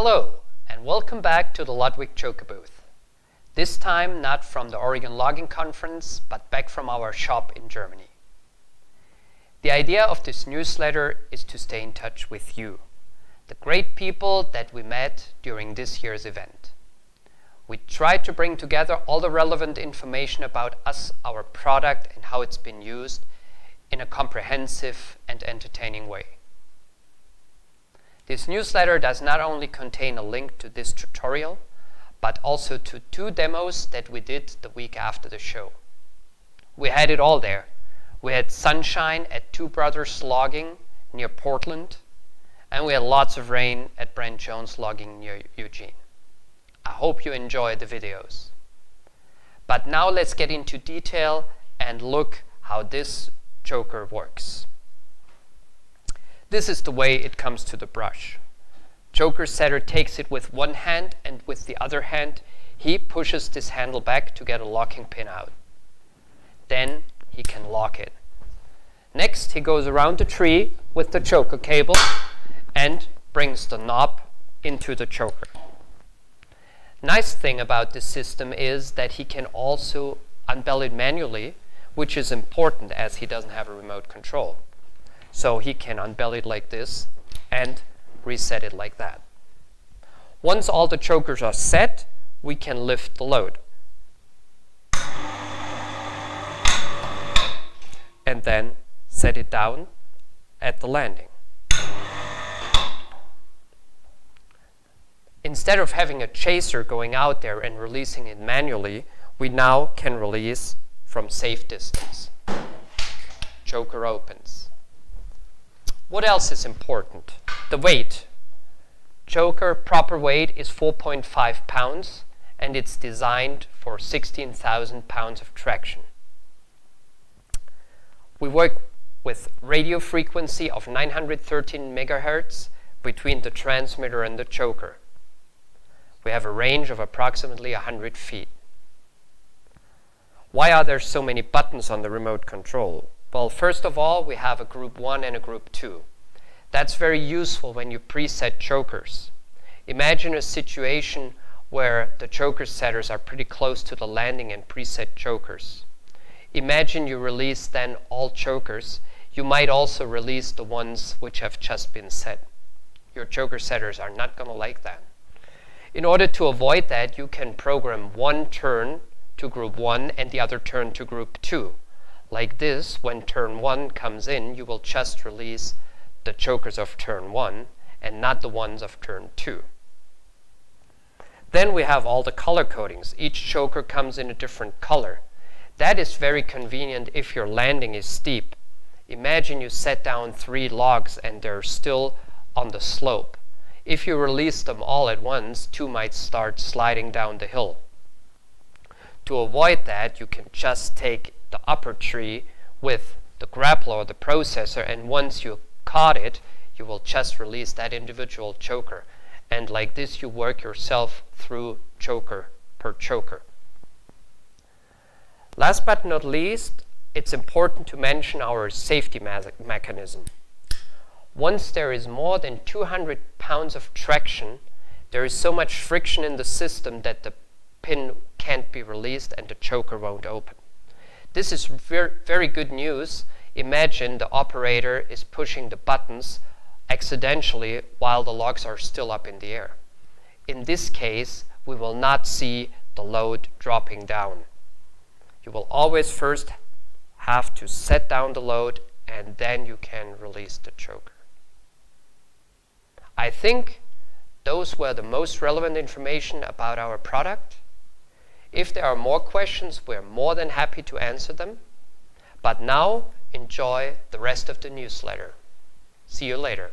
Hello, and welcome back to the Ludwig Choker booth. This time not from the Oregon Logging Conference, but back from our shop in Germany. The idea of this newsletter is to stay in touch with you, the great people that we met during this year's event. We try to bring together all the relevant information about us, our product, and how it's been used in a comprehensive and entertaining way. This newsletter does not only contain a link to this tutorial, but also to 2 demos that we did the week after the show. We had it all there. We had sunshine at Two Brothers Logging near Portland, and we had lots of rain at Brent Jones Logging near Eugene. I hope you enjoy the videos. But now let's get into detail and look how this choker works. This is the way it comes to the brush. Choker setter takes it with one hand, and with the other hand he pushes this handle back to get a locking pin out. Then he can lock it. Next he goes around the tree with the choker cable and brings the knob into the choker. Nice thing about this system is that he can also unbell it manually, which is important as he doesn't have a remote control. So he can unbell it like this and reset it like that. Once all the chokers are set, we can lift the load. And then set it down at the landing. Instead of having a chaser going out there and releasing it manually, we now can release from safe distance. Choker opens. What else is important? The weight. Choker proper weight is 4.5 pounds and it's designed for 16,000 pounds of traction. We work with radio frequency of 913 megahertz between the transmitter and the choker. We have a range of approximately 100 feet. Why are there so many buttons on the remote control? Well, first of all, we have a group 1 and a group 2. That's very useful when you preset chokers. Imagine a situation where the choker setters are pretty close to the landing and preset chokers. Imagine you release then all chokers. You might also release the ones which have just been set. Your choker setters are not going to like that. In order to avoid that, you can program one turn to group 1 and the other turn to group 2. Like this, when turn 1 comes in, you will just release the chokers of turn 1 and not the ones of turn 2. Then we have all the color codings. Each choker comes in a different color. That is very convenient if your landing is steep. Imagine you set down 3 logs and they're still on the slope. If you release them all at once, 2 might start sliding down the hill. To avoid that, you can just take the upper tree with the grappler or the processor, and once you caught it, you will just release that individual choker. And like this, you work yourself through choker per choker. Last but not least, it's important to mention our safety mechanism. Once there is more than 200 pounds of traction, there is so much friction in the system that the pin can't be released and the choker won't open. This is very good news. Imagine the operator is pushing the buttons accidentally while the logs are still up in the air. In this case, we will not see the load dropping down. You will always first have to set down the load and then you can release the choker. I think those were the most relevant information about our product. If there are more questions, we're more than happy to answer them. But now, enjoy the rest of the newsletter. See you later.